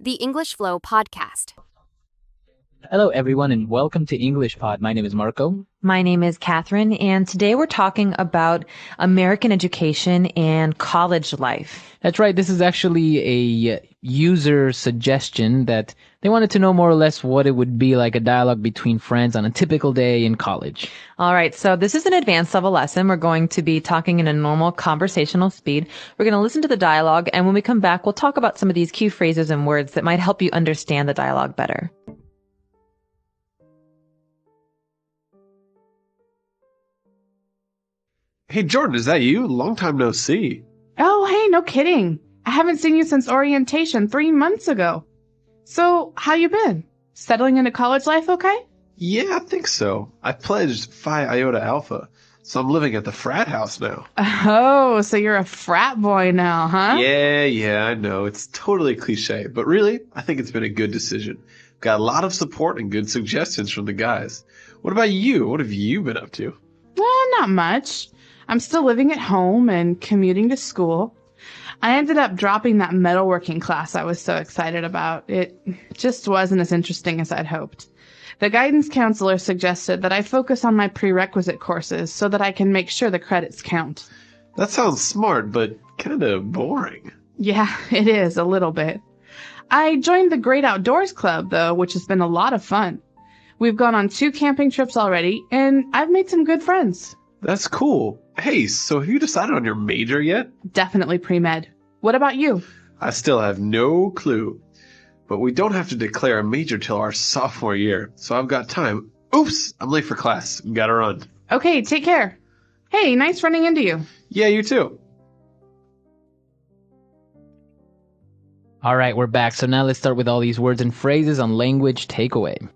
the English Flow podcast. Hello, everyone, and welcome to English Pod. My name is Marco. My name is Catherine, and today we're talking about American education and college life. That's right. This is actually a user suggestion that they wanted to know more or less what it would be like a dialogue between friends on a typical day in college. All right, so this is an advanced level lesson. We're going to be talking in a normal conversational speed. We're going to listen to the dialogue, and when we come back, we'll talk about some of these key phrases and words that might help you understand the dialogue better. Hey, Jordan, is that you? Long time no see. Oh, hey, no kidding. I haven't seen you since orientation 3 months ago. So, how you been? Settling into college life okay? Yeah, I think so. I pledged Phi Iota Alpha, so I'm living at the frat house now. Oh, so you're a frat boy now, huh? Yeah, I know. It's totally cliche, but really, I think it's been a good decision. Got a lot of support and good suggestions from the guys. What about you? What have you been up to? Not much. I'm still living at home and commuting to school. I ended up dropping that metalworking class I was so excited about. It just wasn't as interesting as I'd hoped. The guidance counselor suggested that I focus on my prerequisite courses so that I can make sure the credits count. That sounds smart, but kind of boring. Yeah, it is, a little bit. I joined the Great Outdoors Club, though, which has been a lot of fun. We've gone on 2 camping trips already, and I've made some good friends. That's cool. Hey, so have you decided on your major yet? Definitely pre-med. What about you? I still have no clue. But we don't have to declare a major till our sophomore year, so I've got time. Oops, I'm late for class. Gotta run. Okay, take care. Hey, nice running into you. Yeah, you too. All right, we're back. So now let's start with all these words and phrases on language takeaway.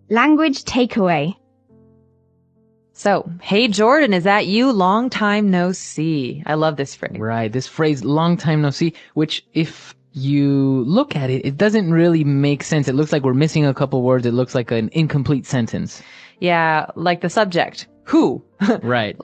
Language takeaway. So, hey Jordan, is that you? Long time no see. I love this phrase. Right, this phrase, long time no see, which if you look at it, it doesn't really make sense. It looks like we're missing a couple words. It looks like an incomplete sentence. Yeah, like the subject. Who? Right.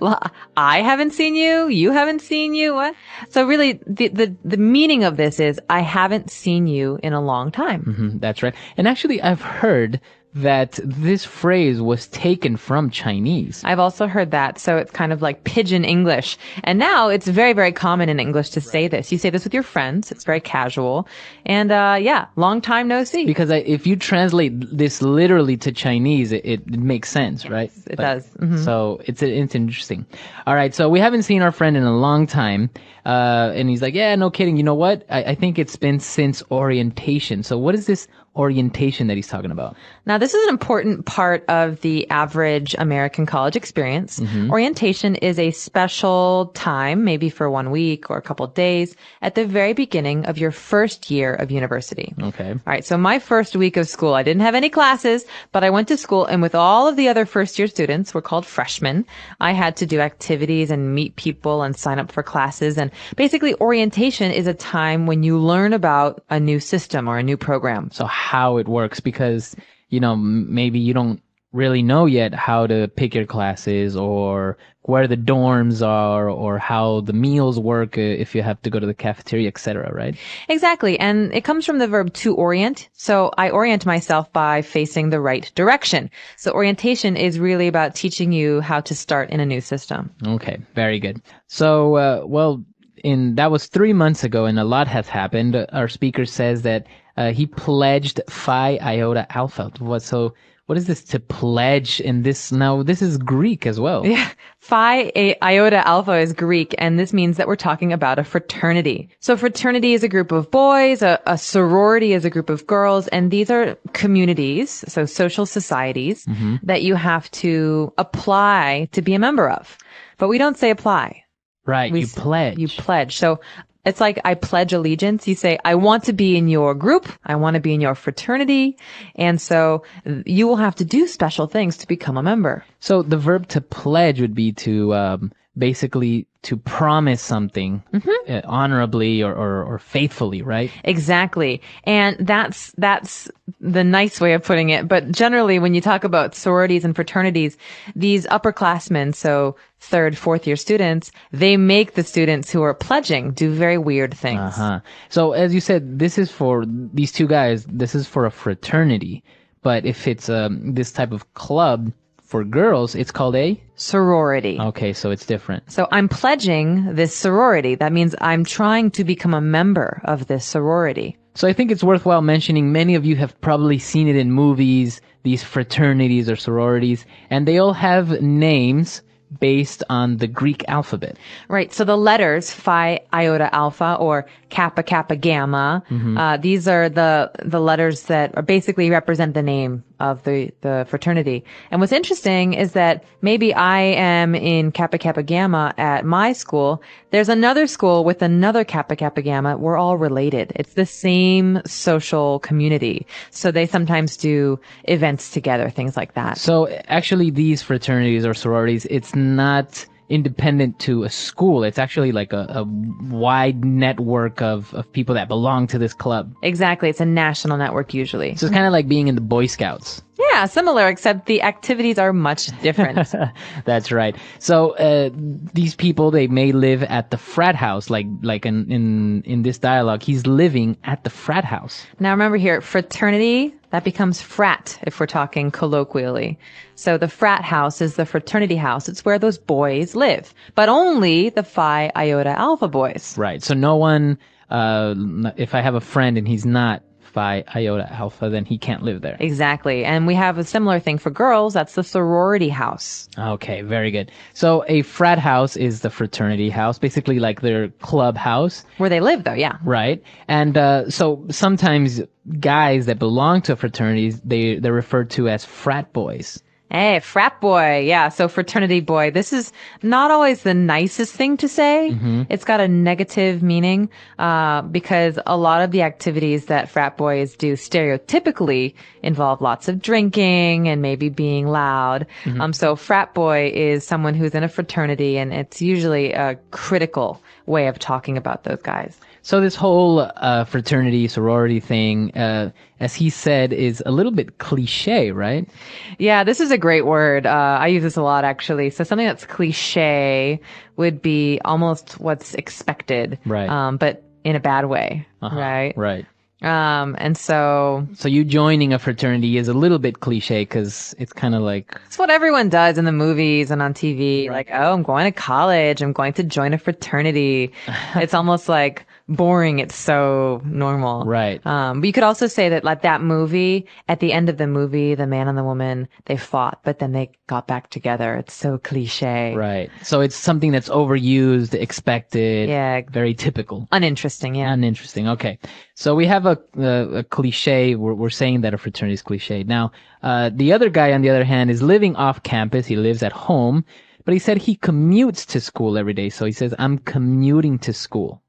I haven't seen you. You haven't seen you. What? So really, the meaning of this is I haven't seen you in a long time. Mm-hmm, that's right. And actually, I've heard that this phrase was taken from Chinese. I've also heard that. So it's kind of like pidgin English. And now it's very, very common in English to say this. You say this with your friends. It's very casual. And yeah, long time no see. Because if you translate this literally to Chinese, it makes sense, right? It does. Mm-hmm. So it's interesting. All right. So we haven't seen our friend in a long time. And he's like, yeah, no kidding. You know what? I think it's been since orientation. So what is this orientation that he's talking about? Now, this is an important part of the average American college experience. Mm-hmm. Orientation is a special time, maybe for 1 week or a couple of days, at the very beginning of your first year of university. Okay. All right. So my first week of school, I didn't have any classes, but I went to school, and with all of the other first year students, we're called freshmen, I had to do activities and meet people and sign up for classes. And basically, orientation is a time when you learn about a new system or a new program. So how it works, because, you know, maybe you don't really know yet how to pick your classes or where the dorms are or how the meals work if you have to go to the cafeteria, etc., right? Exactly. And it comes from the verb to orient. So I orient myself by facing the right direction. So orientation is really about teaching you how to start in a new system. Okay, very good. So, that was 3 months ago, and a lot has happened. Our speaker says that he pledged Phi Iota Alpha. What is this to pledge in this? Now, this is Greek as well. Yeah. Phi Iota Alpha is Greek, and this means that we're talking about a fraternity. So fraternity is a group of boys, a sorority is a group of girls, and these are communities, so social societies, mm-hmm. that you have to apply to be a member of. But we don't say apply. Right, you pledge. You pledge. So it's like I pledge allegiance. You say, I want to be in your group. I want to be in your fraternity. And so you will have to do special things to become a member. So the verb to pledge would be to basically to promise something honorably or faithfully, right? Exactly. And that's the nice way of putting it. But generally, when you talk about sororities and fraternities, these upperclassmen, so third, fourth year students, they make the students who are pledging do very weird things. Uh-huh. So as you said, this is for these two guys, this is for a fraternity. But if it's this type of club for girls, it's called a? Sorority. Okay, so it's different. So I'm pledging this sorority. That means I'm trying to become a member of this sorority. So I think it's worthwhile mentioning many of you have probably seen it in movies, these fraternities or sororities, and they all have names based on the Greek alphabet. Right. So the letters Phi, Iota, Alpha, or Kappa, Kappa, Gamma, these are the letters that are basically represent the name of the fraternity. And what's interesting is that maybe I am in Kappa, Kappa, Gamma at my school. There's another school with another Kappa, Kappa, Gamma. We're all related. It's the same social community. So they sometimes do events together, things like that. So actually these fraternities or sororities, it's not independent to a school. It's actually like a wide network of people that belong to this club. Exactly. It's a national network usually. So it's kind of like being in the Boy Scouts. Yeah, similar, except the activities are much different. That's right. So these people, they may live at the frat house, like in this dialogue, he's living at the frat house. Now remember here, fraternity, that becomes frat if we're talking colloquially. So the frat house is the fraternity house. It's where those boys live, but only the Phi Iota Alpha boys. Right. So no one, if I have a friend and he's not Phi Iota Alpha, then he can't live there. Exactly. And we have a similar thing for girls. That's the sorority house. Okay, very good. So a frat house is the fraternity house, basically like their club house. Where they live though, yeah. Right. And so sometimes guys that belong to fraternities, they're referred to as frat boys. Hey, frat boy. Yeah. So fraternity boy. This is not always the nicest thing to say. It's got a negative meaning, because a lot of the activities that frat boys do stereotypically involve lots of drinking and maybe being loud. So frat boy is someone who's in a fraternity, and it's usually a critical way of talking about those guys. So this whole fraternity, sorority thing, as he said, is a little bit cliche, right? Yeah, this is a great word. I use this a lot, actually. So something that's cliche would be almost what's expected, Right. But in a bad way, right? Right. And so you joining a fraternity is a little bit cliche because it's kind of like... it's what everyone does in the movies and on TV. Like, oh, I'm going to college. I'm going to join a fraternity. It's almost like boring. It's so normal. Right. But you could also say that like that movie, at the end of the movie, the man and the woman, they fought, but then they got back together. It's so cliche. Right. So it's something that's overused, expected. Yeah. Very typical. Uninteresting. Yeah. Uninteresting. Okay. So we have a cliche. We're saying that a fraternity is cliche. Now, the other guy, on the other hand, is living off campus. He lives at home, but he said he commutes to school every day. So he says, I'm commuting to school.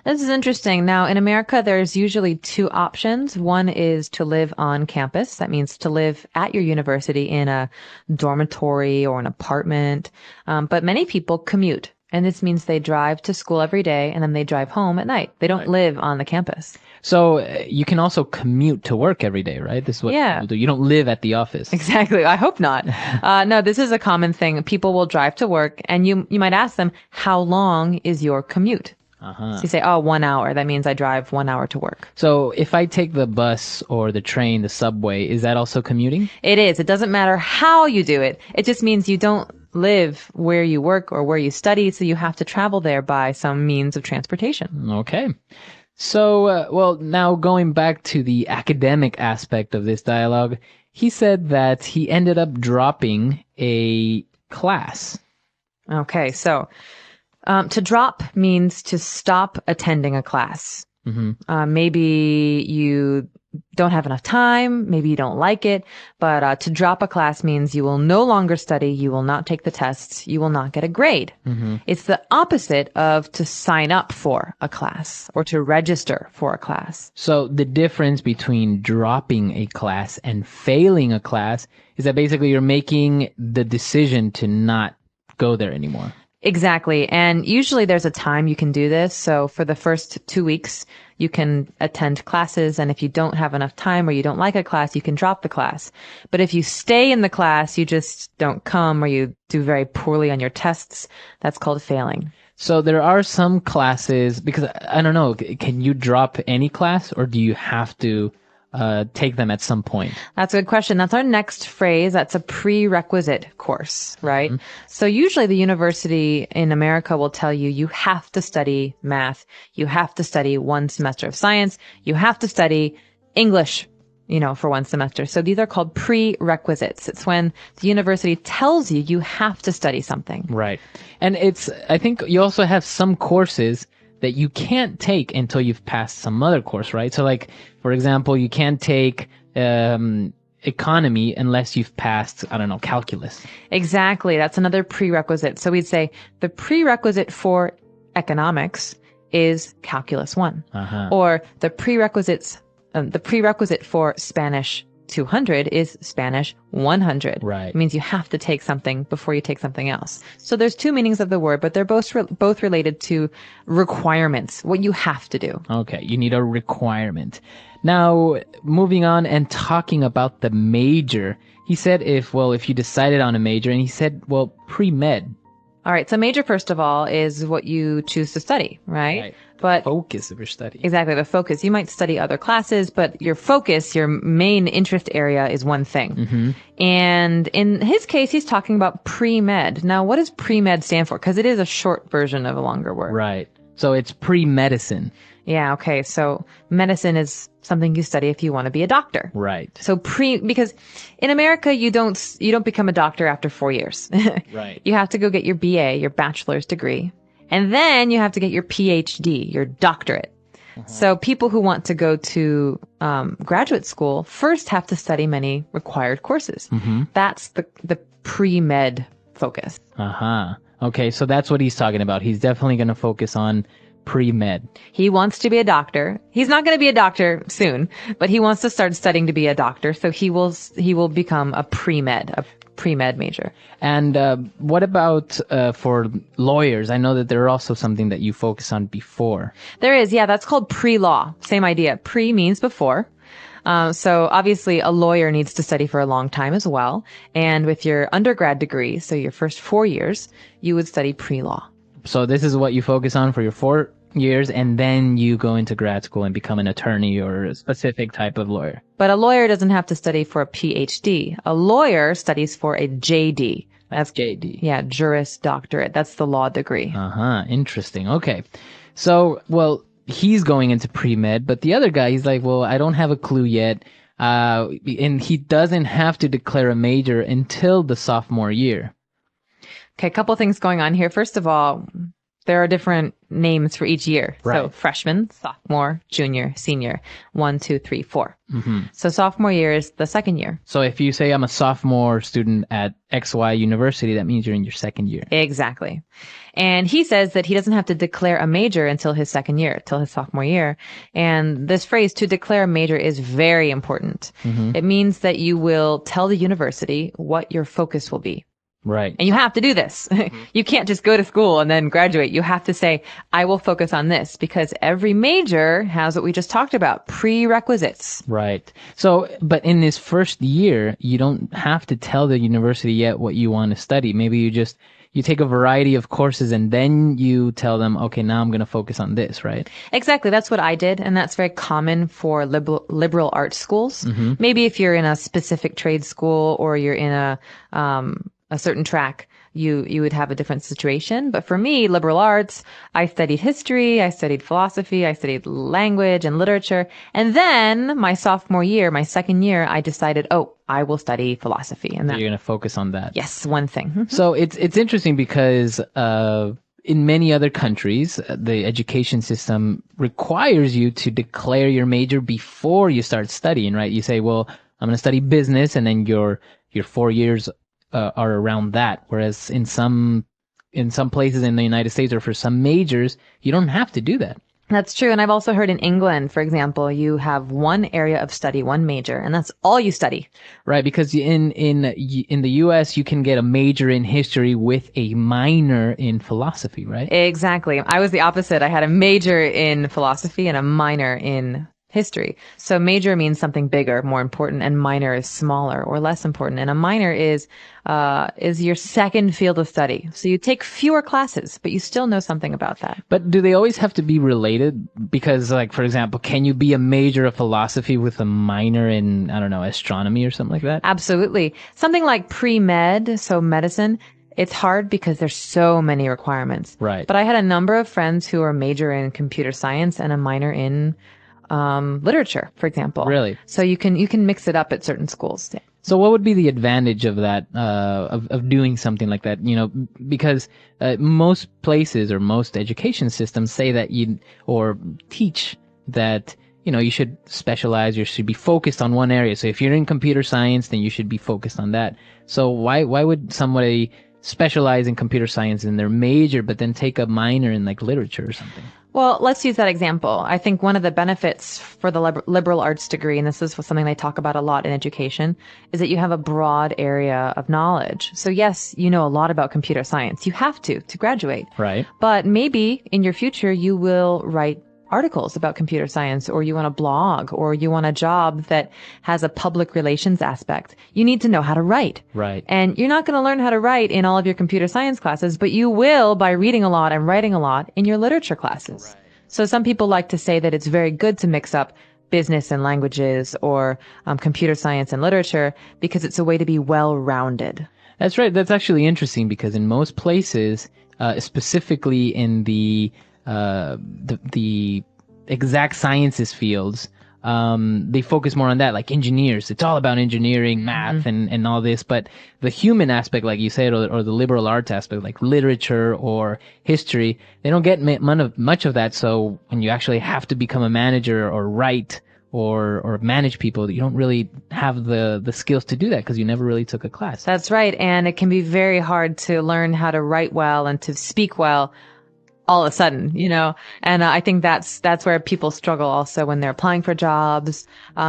This is interesting. Now, in America, there's usually two options. One is to live on campus. That means to live at your university in a dormitory or an apartment. But many people commute. And this means they drive to school every day and then they drive home at night. They don't live on the campus. So you can also commute to work every day, right? This is what people do. You don't live at the office. Exactly. I hope not. No, this is a common thing. People will drive to work and you might ask them, how long is your commute? So you say, 1 hour. That means I drive 1 hour to work. So if I take the bus or the train, the subway, is that also commuting? It is. It doesn't matter how you do it. It just means you don't live where you work or where you study, so you have to travel there by some means of transportation. Okay. So, well, now going back to the academic aspect of this dialogue, he said that he ended up dropping a class. Okay, so to drop means to stop attending a class. Maybe you don't have enough time, maybe you don't like it, but to drop a class means you will no longer study, you will not take the tests, you will not get a grade. It's the opposite of to sign up for a class or to register for a class. So the difference between dropping a class and failing a class is that basically you're making the decision to not go there anymore. Exactly. And usually there's a time you can do this. So for the first 2 weeks, you can attend classes. And if you don't have enough time or you don't like a class, you can drop the class. But if you stay in the class, you just don't come or you do very poorly on your tests, that's called failing. So there are some classes, because I don't know, can you drop any class or do you have to take them at some point? That's a good question. That's our next phrase. That's a prerequisite course, right? So usually the university in America will tell you, you have to study math. You have to study 1 semester of science. You have to study English, for 1 semester. So these are called prerequisites. It's when the university tells you you have to study something. Right. And I think you also have some courses that you can't take until you've passed some other course, right? So like, for example, you can't take economy unless you've passed, I don't know, calculus. Exactly. That's another prerequisite. So we'd say the prerequisite for economics is calculus 1. Or the prerequisite for Spanish 200 is Spanish 100. Right. It means you have to take something before you take something else. So there's 2 meanings of the word, but they're both related to requirements, what you have to do. Okay, you need a requirement. Now, moving on and talking about the major, he said if you decided on a major, and he said, pre-med. All right, so major, first of all, is what you choose to study, right? But focus of your study. Exactly, the focus. You might study other classes, but your focus, your main interest area is one thing. And in his case, he's talking about pre-med. Now, what does pre-med stand for? Because it is a short version of a longer word. Right. So it's pre-medicine. Yeah, okay. So medicine is something you study if you want to be a doctor. Right. So because in America, you don't become a doctor after 4 years. Right. You have to go get your BA, your bachelor's degree. And then you have to get your PhD, your doctorate. So people who want to go to graduate school first have to study many required courses. That's the pre-med focus. Okay, so that's what he's talking about. He's definitely going to focus on pre-med. He wants to be a doctor. He's not going to be a doctor soon, but he wants to start studying to be a doctor. So he will become a pre-med major. And what about for lawyers? I know that there are also something that you focus on before. There is, yeah. That's called pre-law. Same idea. Pre means before. So obviously a lawyer needs to study for a long time as well. And with your undergrad degree, so your first 4 years, you would study pre-law. So this is what you focus on for your 4 years, and then you go into grad school and become an attorney or a specific type of lawyer. But a lawyer doesn't have to study for a PhD. A lawyer studies for a JD. That's JD. Yeah, Juris Doctorate. That's the law degree. Interesting. Okay. So, he's going into pre-med, but the other guy, he's like, I don't have a clue yet. And he doesn't have to declare a major until the sophomore year. Okay, a couple things going on here. First of all, there are different names for each year. Right. So freshman, sophomore, junior, senior. 1, 2, 3, 4. So sophomore year is the second year. So if you say I'm a sophomore student at XY University, that means you're in your second year. Exactly. And he says that he doesn't have to declare a major until his second year, till his sophomore year. And this phrase, to declare a major, is very important. It means that you will tell the university what your focus will be. Right. And you have to do this. You can't just go to school and then graduate. You have to say, I will focus on this, because every major has what we just talked about, prerequisites. Right. So, but in this first year, you don't have to tell the university yet what you want to study. Maybe you take a variety of courses and then you tell them, okay, now I'm going to focus on this, right? Exactly. That's what I did. And that's very common for liberal arts schools. Maybe if you're in a specific trade school or you're in a certain track, you would have a different situation. But for me, liberal arts, I studied history, I studied philosophy, I studied language and literature. And then my sophomore year, my second year, I decided, I will study philosophy. And So you're going to focus on that. Yes, one thing. So it's interesting because in many other countries, the education system requires you to declare your major before you start studying, right? You say, I'm going to study business, and then your 4 years are around that. Whereas in some places in the United States, or for some majors, you don't have to do that. That's true. And I've also heard in England, for example, you have one area of study, one major, and that's all you study. Right, because in the US you can get a major in history with a minor in philosophy, right? Exactly. I was the opposite. I had a major in philosophy and a minor in history. So major means something bigger, more important, and minor is smaller or less important. And a minor is your second field of study. So you take fewer classes, but you still know something about that. But do they always have to be related? Because, like, for example, can you be a major of philosophy with a minor in, I don't know, astronomy or something like that? Absolutely. Something like pre-med, so medicine, it's hard because there's so many requirements. Right. But I had a number of friends who are major in computer science and a minor in literature, for example. Really? So you can mix it up at certain schools. Yeah. So what would be the advantage of that, of doing something like that? You know, because most places or most education systems say that or teach that, you know, you should specialize, you should be focused on one area. So if you're in computer science, then you should be focused on that. So why would somebody specialize in computer science in their major, but then take a minor in like literature or something? Well, let's use that example. I think one of the benefits for the liberal arts degree, and this is something they talk about a lot in education, is that you have a broad area of knowledge. So yes, you know a lot about computer science. You have to graduate. Right. But maybe in your future, you will write articles about computer science, or you want a blog, or you want a job that has a public relations aspect. You need to know how to write. Right. And you're not going to learn how to write in all of your computer science classes, but you will by reading a lot and writing a lot in your literature classes. Right. So some people like to say that it's very good to mix up business and languages or computer science and literature because it's a way to be well-rounded. That's right. That's actually interesting because in most places, specifically in the exact sciences fields, they focus more on that, like engineers. It's all about engineering, math, and all this. But the human aspect, like you said, or the liberal arts aspect, like literature or history, they don't get much of that. So when you actually have to become a manager or write or manage people, you don't really have the skills to do that because you never really took a class. That's right. And it can be very hard to learn how to write well and to speak well all of a sudden, you know, and I think that's where people struggle also when they're applying for jobs.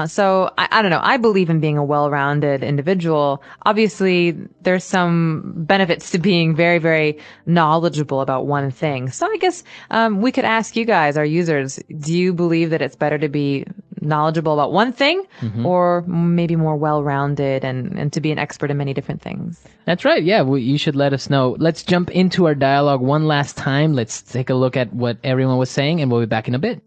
So I don't know. I believe in being a well-rounded individual. Obviously, there's some benefits to being very, very knowledgeable about one thing. So I guess we could ask you guys, our users, do you believe that it's better to be knowledgeable about one thing or maybe more well-rounded and to be an expert in many different things? That's right. Yeah, you should let us know. Let's jump into our dialogue one last time. Let's take a look at what everyone was saying, and we'll be back in a bit.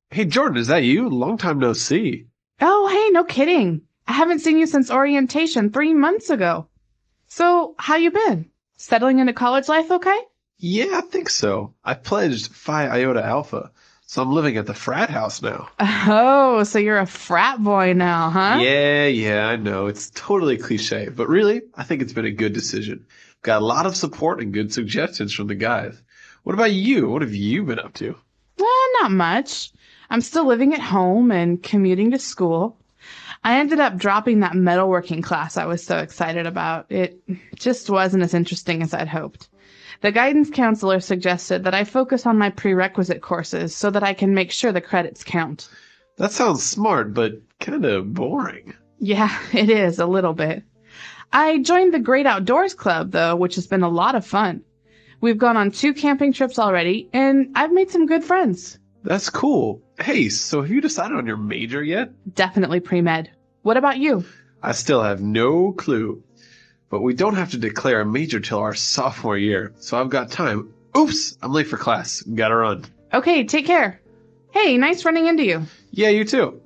Hey, Jordan, is that you? Long time no see. Oh, hey, no kidding. I haven't seen you since orientation 3 months ago. So, how you been? Settling into college life okay? Yeah, I think so. I pledged Phi Iota Alpha, so I'm living at the frat house now. Oh, so you're a frat boy now, huh? Yeah, I know. It's totally cliche, but really, I think it's been a good decision. Got a lot of support and good suggestions from the guys. What about you? What have you been up to? Not much. I'm still living at home and commuting to school. I ended up dropping that metalworking class I was so excited about. It just wasn't as interesting as I'd hoped. The guidance counselor suggested that I focus on my prerequisite courses so that I can make sure the credits count. That sounds smart, but kind of boring. Yeah, it is, a little bit. I joined the Great Outdoors Club, though, which has been a lot of fun. We've gone on 2 camping trips already, and I've made some good friends. That's cool. Hey, so have you decided on your major yet? Definitely pre-med. What about you? I still have no clue. But we don't have to declare a major till our sophomore year, so I've got time. Oops, I'm late for class. Gotta run. Okay, take care. Hey, nice running into you. Yeah, you too.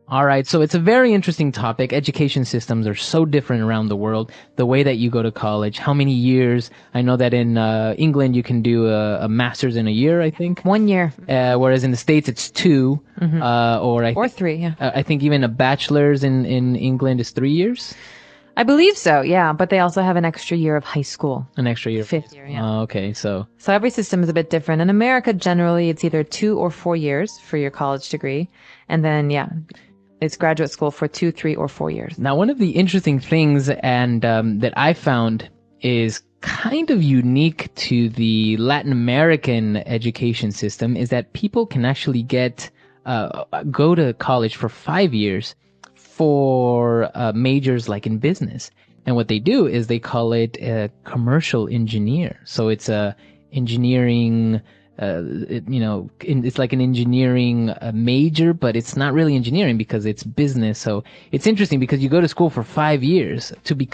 All right, so it's a very interesting topic. Education systems are so different around the world. The way that you go to college, how many years. I know that in England you can do a master's in a year, I think. 1 year. Whereas in the States it's 2, or 3, yeah. I think even a bachelor's in England is 3 years. I believe so, yeah. But they also have an extra year of high school. An extra year. 5th year, yeah. Oh, okay, so every system is a bit different. In America, generally, it's either 2 or 4 years for your college degree. And then, yeah, It's graduate school for 2, 3, or 4 years. Now, one of the interesting things and that I found is kind of unique to the Latin American education system is that people can actually go to college for 5 years for majors like in business. And what they do is they call it a commercial engineer. So it's a engineering, it's like an engineering major, but it's not really engineering because it's business. So it's interesting because you go to school for 5 years to be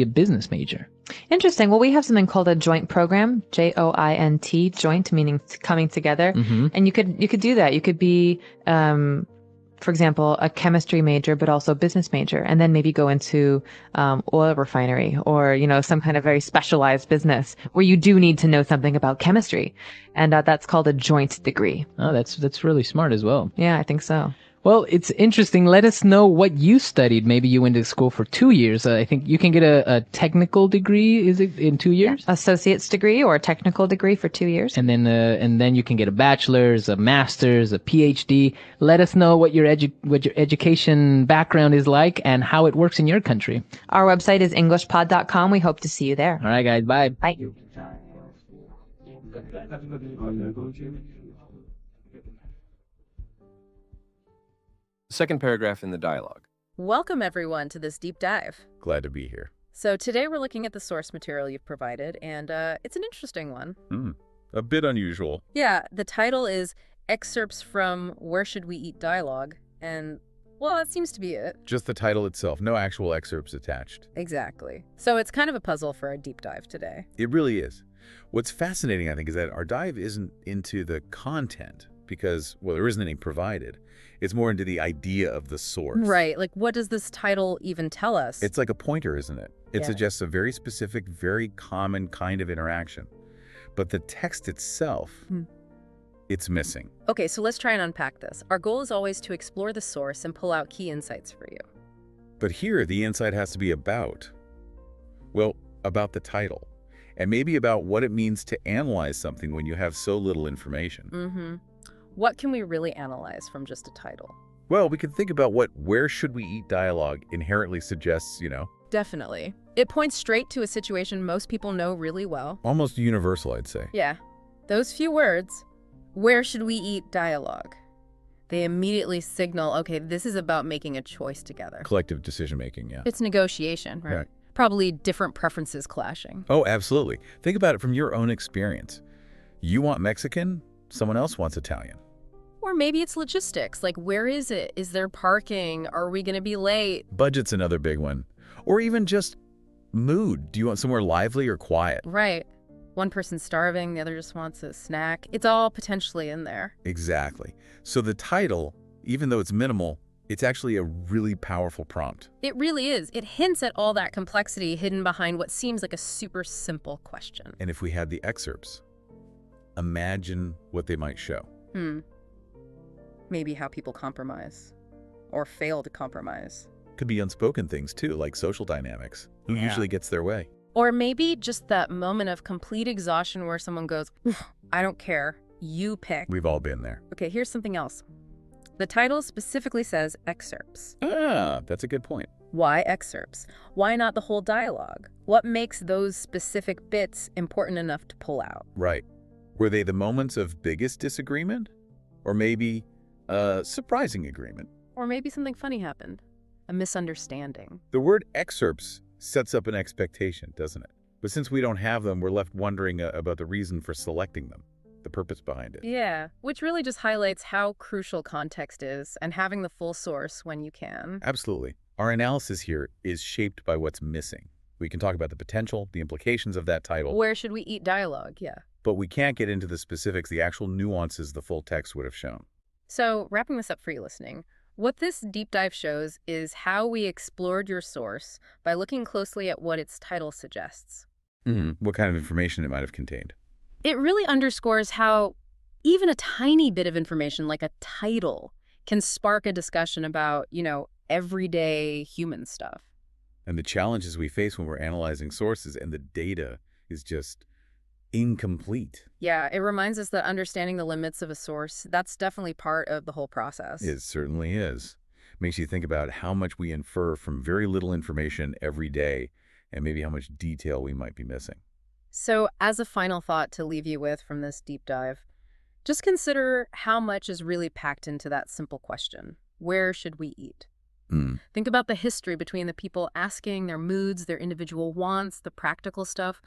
a business major. Interesting. Well, we have something called a joint program, JOINT, joint meaning coming together. Mm-hmm. And you could do that. You could be, for example, a chemistry major, but also a business major, and then maybe go into oil refinery or, some kind of very specialized business where you do need to know something about chemistry. And that's called a joint degree. Oh, that's really smart as well. Yeah, I think so. Well, it's interesting. Let us know what you studied. Maybe you went to school for 2 years. I think you can get a technical degree. Is it in 2 years? Yeah. Associate's degree or a technical degree for 2 years. And then you can get a bachelor's, a master's, a PhD. Let us know what your education background is like and how it works in your country. Our website is englishpod.com. We hope to see you there. All right, guys. Bye. Bye. Second paragraph in the dialogue. Welcome, everyone, to this deep dive. Glad to be here. So today we're looking at the source material you've provided, and it's an interesting one. A bit unusual. Yeah, the title is Excerpts from Where Should We Eat Dialogue, and, well, that seems to be it. Just the title itself, no actual excerpts attached. Exactly. So it's kind of a puzzle for our deep dive today. It really is. What's fascinating, I think, is that our dive isn't into the content because, well, there isn't any provided. It's more into the idea of the source. Right. Like, what does this title even tell us? It's like a pointer, isn't it? It Yeah. suggests a very specific, very common kind of interaction. But the text itself, it's missing. Okay, so let's try and unpack this. Our goal is always to explore the source and pull out key insights for you. But here, the insight has to be about the title. And maybe about what it means to analyze something when you have so little information. Mm-hmm. What can we really analyze from just a title? Well, we can think about what Where Should We Eat dialogue inherently suggests, Definitely. It points straight to a situation most people know really well. Almost universal, I'd say. Yeah. Those few words, where should we eat dialogue? They immediately signal, okay, this is about making a choice together. Collective decision-making, yeah. It's negotiation, right? Right. Probably different preferences clashing. Oh, absolutely. Think about it from your own experience. You want Mexican, someone else wants Italian. Or maybe it's logistics, like where is it? Is there parking? Are we going to be late? Budget's another big one. Or even just mood. Do you want somewhere lively or quiet? Right. One person's starving, the other just wants a snack. It's all potentially in there. Exactly. So the title, even though it's minimal, it's actually a really powerful prompt. It really is. It hints at all that complexity hidden behind what seems like a super simple question. And if we had the excerpts, imagine what they might show. Maybe how people compromise or fail to compromise. Could be unspoken things too, like social dynamics. Who usually gets their way? Or maybe just that moment of complete exhaustion where someone goes, I don't care, you pick. We've all been there. Okay, here's something else. The title specifically says excerpts. Ah, that's a good point. Why excerpts? Why not the whole dialogue? What makes those specific bits important enough to pull out? Right. Were they the moments of biggest disagreement? Or maybe a surprising agreement? Or maybe something funny happened. A misunderstanding. The word excerpts sets up an expectation, doesn't it? But since we don't have them, we're left wondering about the reason for selecting them, the purpose behind it. Yeah, which really just highlights how crucial context is and having the full source when you can. Absolutely. Our analysis here is shaped by what's missing. We can talk about the potential, the implications of that title. Where should we eat dialogue? Yeah. But we can't get into the specifics, the actual nuances the full text would have shown. So, wrapping this up for you listening, what this deep dive shows is how we explored your source by looking closely at what its title suggests. What kind of information it might have contained. It really underscores how even a tiny bit of information like a title can spark a discussion about, everyday human stuff. And the challenges we face when we're analyzing sources and the data is just incomplete. Yeah, it reminds us that understanding the limits of a source, that's definitely part of the whole process. It certainly is. Makes you think about how much we infer from very little information every day and maybe how much detail we might be missing. So, as a final thought to leave you with from this deep dive, just consider how much is really packed into that simple question. Where should we eat? Think about the history between the people asking, their moods, their individual wants, the practical stuff,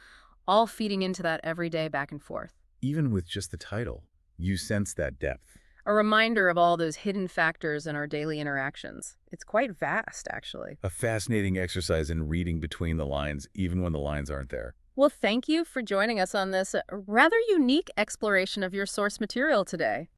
all feeding into that everyday back and forth. Even with just the title, you sense that depth. A reminder of all those hidden factors in our daily interactions. It's quite vast, actually. A fascinating exercise in reading between the lines, even when the lines aren't there. Well, thank you for joining us on this rather unique exploration of your source material today.